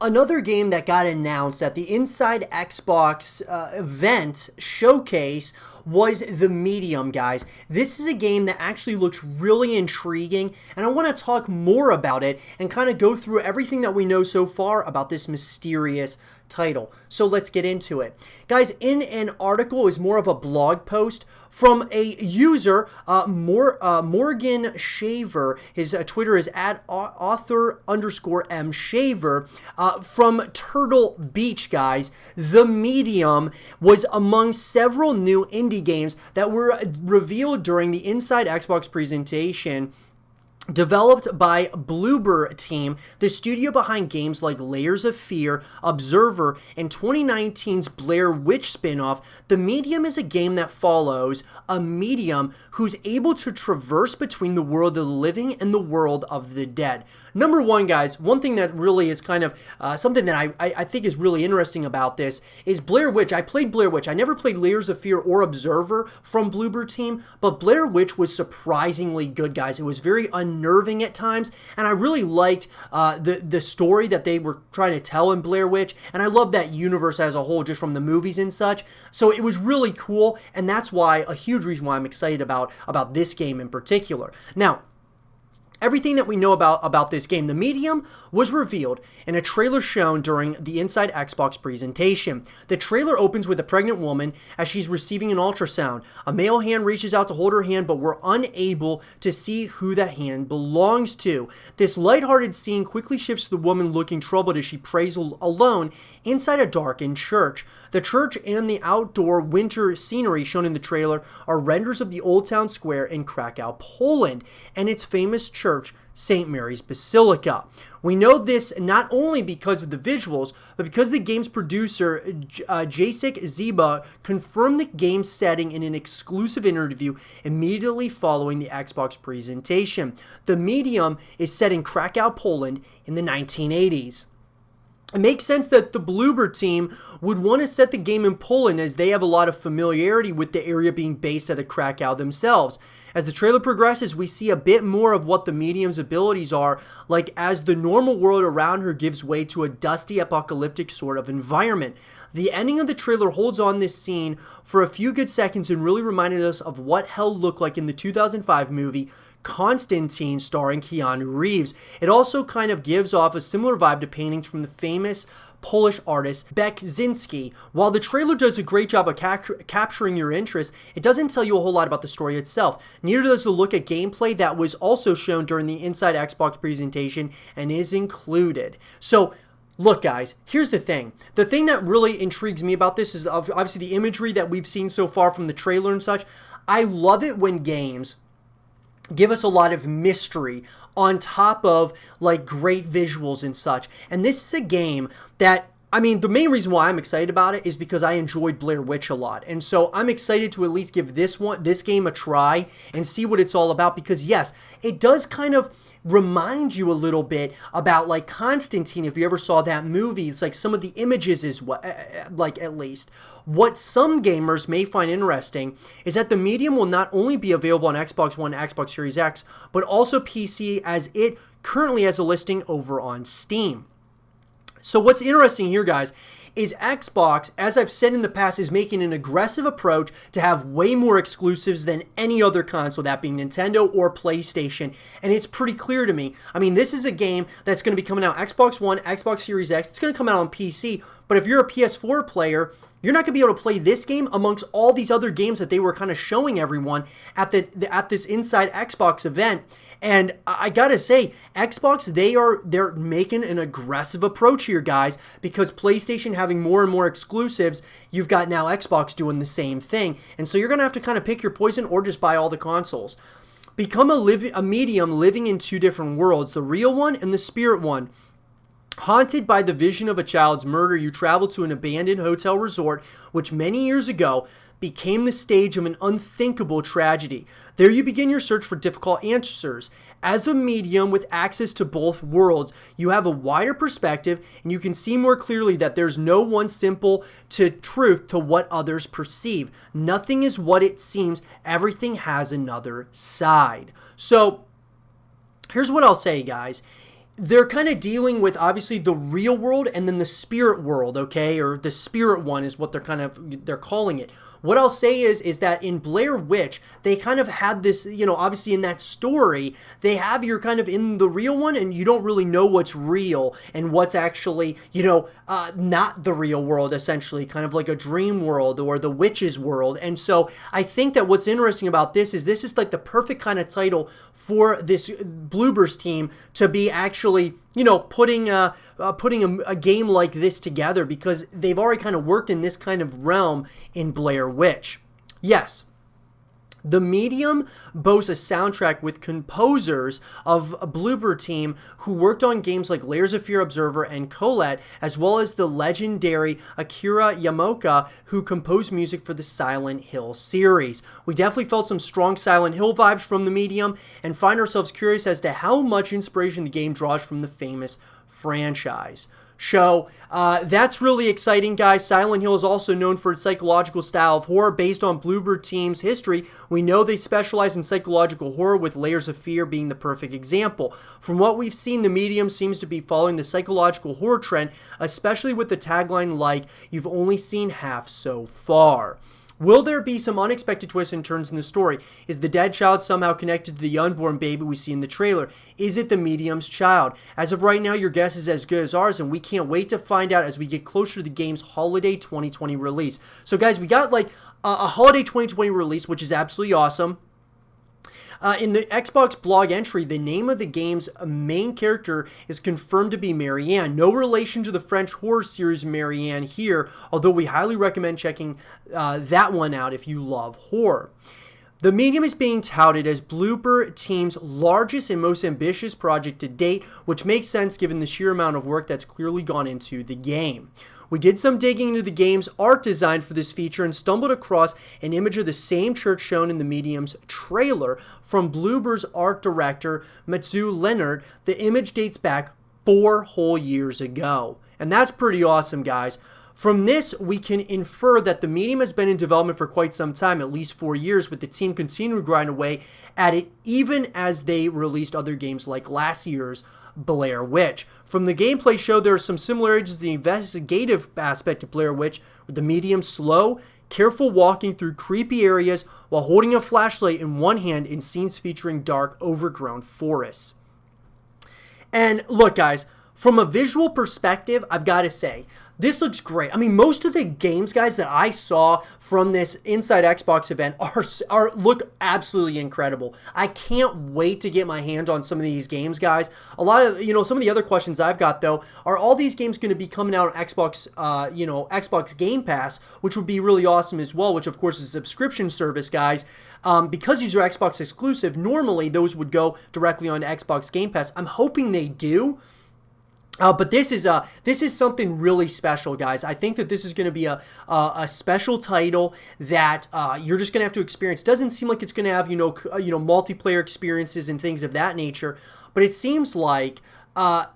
Another game that got announced at the Inside Xbox event showcase was The Medium, guys. This is a game that actually looks really intriguing, and I want to talk more about it and kind of go through everything that we know so far about this mysterious title. So let's get into it. Guys, in an article is more of a blog post from a user, Morgan Shaver. His Twitter is at author_M Shaver, from Turtle Beach, guys. The Medium was among several new indie games that were revealed during the Inside Xbox presentation. Developed by Bloober Team, the studio behind games like Layers of Fear, Observer, and 2019's Blair Witch spin-off, The Medium is a game that follows a medium who's able to traverse between the world of the living and the world of the dead. Number one, guys, one thing that really is kind of something that I think is really interesting about this is Blair Witch. I played Blair Witch. I never played Layers of Fear or Observer from Bloober Team, but Blair Witch was surprisingly good, guys. It was very unnerving at times, and I really liked the story that they were trying to tell in Blair Witch, and I love that universe as a whole just from the movies and such. So it was really cool, and that's why a huge reason why I'm excited about this game in particular. Now, everything that we know about this game, The Medium, was revealed in a trailer shown during the Inside Xbox presentation. The trailer opens with a pregnant woman as she's receiving an ultrasound. A male hand reaches out to hold her hand, but we're unable to see who that hand belongs to. This lighthearted scene quickly shifts to the woman looking troubled as she prays alone inside a darkened church. The church and the outdoor winter scenery shown in the trailer are renders of the Old Town Square in Krakow, Poland, and its famous church, St. Mary's Basilica. We know this not only because of the visuals, but because the game's producer, Jacek Ziba, confirmed the game's setting in an exclusive interview immediately following the Xbox presentation. The Medium is set in Krakow, Poland in the 1980s. It makes sense that the Bloober Team would want to set the game in Poland as they have a lot of familiarity with the area being based out of Krakow themselves. As the trailer progresses, we see a bit more of what the Medium's abilities are, like as the normal world around her gives way to a dusty, apocalyptic sort of environment. The ending of the trailer holds on this scene for a few good seconds and really reminded us of what hell looked like in the 2005 movie Constantine, starring Keanu Reeves. It also kind of gives off a similar vibe to paintings from the famous Polish artist Beksinski. While the trailer does a great job of capturing your interest, it doesn't tell you a whole lot about the story itself. Neither does the look at gameplay that was also shown during the Inside Xbox presentation and is included. So, look, guys, here's the thing. The thing that really intrigues me about this is obviously the imagery that we've seen so far from the trailer and such. I love it when games give us a lot of mystery on top of like great visuals and such. And this is a game that, I mean, the main reason why I'm excited about it is because I enjoyed Blair Witch a lot. And so I'm excited to at least give this game a try and see what it's all about, because yes, it does kind of remind you a little bit about like Constantine. If you ever saw that movie, it's like some of the images is what, like at least. What some gamers may find interesting is that the Medium will not only be available on Xbox One, Xbox Series X, but also PC, as it currently has a listing over on Steam. So what's interesting here, guys, is Xbox, as I've said in the past, is making an aggressive approach to have way more exclusives than any other console, that being Nintendo or PlayStation, and it's pretty clear to me. I mean, this is a game that's going to be coming out Xbox One, Xbox Series X, it's going to come out on PC, but if you're a PS4 player, you're not going to be able to play this game amongst all these other games that they were kind of showing everyone at this Inside Xbox event. And I gotta say, Xbox, they're making an aggressive approach here, guys, because PlayStation having more and more exclusives, you've got now Xbox doing the same thing. And so you're gonna have to kind of pick your poison or just buy all the consoles. Become a medium living in two different worlds, the real one and the spirit one. Haunted by the vision of a child's murder, you travel to an abandoned hotel resort, which many years ago became the stage of an unthinkable tragedy. There you begin your search for difficult answers. As a medium with access to both worlds, you have a wider perspective and you can see more clearly that there's no one simple truth to what others perceive. Nothing is what it seems. Everything has another side. So, here's what I'll say, guys. they're kind of dealing with obviously the real world and then the spirit world, okay? Or the spirit one is what they're calling it. What I'll say is that in Blair Witch, they kind of had this, obviously in that story, they have you're kind of in the real one and you don't really know what's real and what's actually, not the real world, essentially, kind of like a dream world or the witch's world. And so I think that what's interesting about this is like the perfect kind of title for this Bloobers team to be actually putting a game like this together, because they've already kind of worked in this kind of realm in Blair Witch. Yes, the Medium boasts a soundtrack with composers of a Bloober team who worked on games like Layers of Fear Observer and Colette, as well as the legendary Akira Yamaoka, who composed music for the Silent Hill series. We definitely felt some strong Silent Hill vibes from the Medium and find ourselves curious as to how much inspiration the game draws from the famous franchise. That's really exciting, guys. Silent Hill is also known for its psychological style of horror based on Bloober Team's history. We know they specialize in psychological horror, with Layers of Fear being the perfect example. From what we've seen, the Medium seems to be following the psychological horror trend, especially with the tagline like, "You've only seen half so far." Will there be some unexpected twists and turns in the story? Is the dead child somehow connected to the unborn baby we see in the trailer? Is it the Medium's child? As of right now, your guess is as good as ours, and we can't wait to find out as we get closer to the game's holiday 2020 release. So guys, we got like a holiday 2020 release, which is absolutely awesome. In the Xbox blog entry, the name of the game's main character is confirmed to be Marianne. No relation to the French horror series Marianne here, although we highly recommend checking that one out if you love horror. The Medium is being touted as Bloober Team's largest and most ambitious project to date, which makes sense given the sheer amount of work that's clearly gone into the game. We did some digging into the game's art design for this feature and stumbled across an image of the same church shown in the Medium's trailer from Bloober's art director, Mathieu Leonard. The image dates back 4 whole years ago. And that's pretty awesome, guys. From this, we can infer that the Medium has been in development for quite some time, at least 4 years, with the team continuing to grind away at it even as they released other games like last year's Blair Witch. From the gameplay show, there are some similarities to the investigative aspect of Blair Witch, with the Medium slow, careful walking through creepy areas while holding a flashlight in one hand in scenes featuring dark, overgrown forests. And look, guys, from a visual perspective, I've got to say, this looks great. I mean, most of the games, guys, that I saw from this Inside Xbox event look absolutely incredible. I can't wait to get my hand on some of these games, guys. A lot of, some of the other questions I've got, though, are all these games going to be coming out on Xbox, Xbox Game Pass, which would be really awesome as well, which, of course, is a subscription service, guys. Because these are Xbox exclusive, normally those would go directly on Xbox Game Pass. I'm hoping they do. But this is something really special, guys. I think that this is going to be a special title that you're just going to have to experience. It doesn't seem like it's going to have multiplayer experiences and things of that nature, but it seems like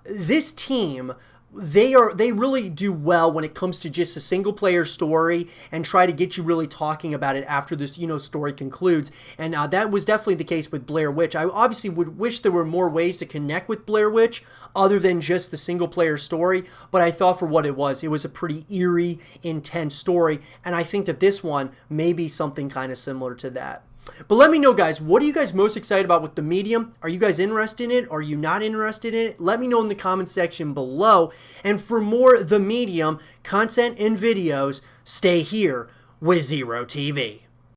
this team, they really do well when it comes to just a single player story and try to get you really talking about it after this story concludes. And that was definitely the case with Blair Witch. I obviously would wish there were more ways to connect with Blair Witch other than just the single player story, but I thought for what it was a pretty eerie, intense story, and I think that this one may be something kind of similar to that. But let me know, guys, what are you guys most excited about with the Medium? Are you guys interested in it? Are you not interested in it? Let me know in the comment section below. And for more The Medium content and videos, stay here with Zero TV.